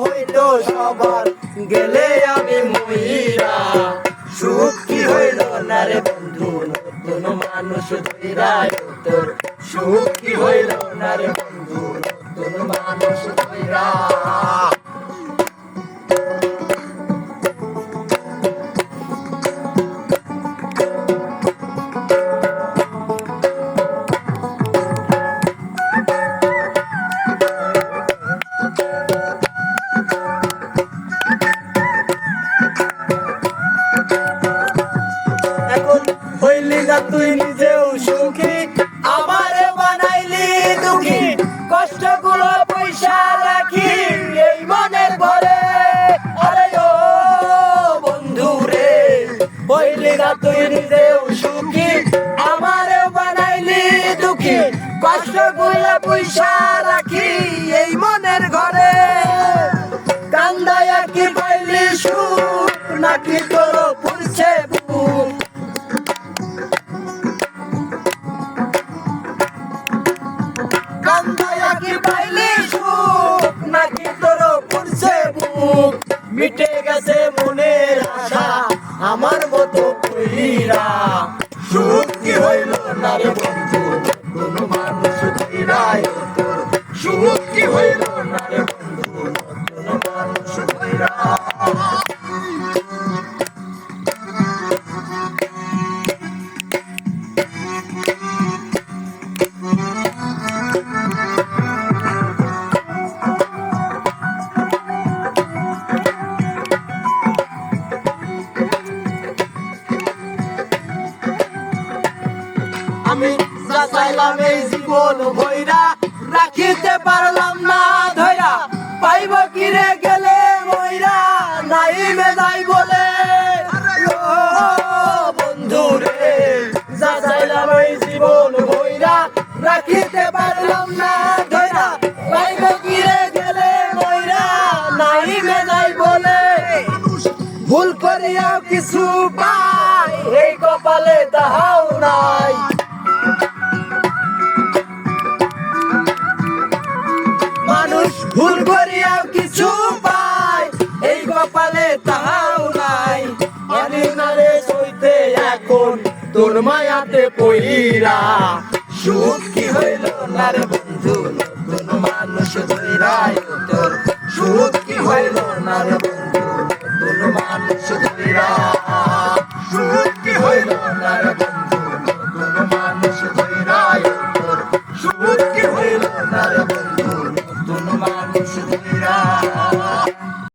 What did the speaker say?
হইতো সবার গেলে আমি মইরা সুখ কি হইল না রে বন্ধু নতুন মানুষ ধইরা তোর সুখ কি হইল না রে বন্ধু নতুন মানুষ ধইরা তুই নিজেও সুখী আমারে বানাইলি দুঃখী কষ্টগুলো পয়সা রাখি এই মনের ঘরে আরে ও বন্ধু রে বইলি না তুই নিজেও সুখী আমারে বানাইলি দুঃখী কষ্টগুলো পয়সা রাখি এই মনের ঘরে কান্দায়া কি পাইলি সুখ নাকি তোর পুরছে বুক মিটে গেছে মনের আশা আমার মতো কইরা সুখ কি হইল না রে বন্ধু নতুন মানুষ ধইরা তোর সুখ কি হইল না রে বন্ধু নতুন মানুষ ধইরা আমি যা চাইলাম এই জীবন ভইরা রাখিতে পারলাম না ধইরা পাইব কিরে গেলে মইরা নাই মে যাই বলে ও বন্ধু রে যা চাইলাম এই জীবন ভইরা রাখিতে পারলাম না ধইরা পাইব কিরে গেলে মইরা নাই মে যাই বলে ভুল করিয়াও কিছু পাই এই কপালে তাহাও নাই মানুষ ভুল করিয়াও কিছু পায় এই কপালে তাহাও নাই অনেক নারে সইতে এখন তোর মায়াতে পইরা সুখ কি হইল না রে বন্ধু নতুন মানুষ ধইরা তোর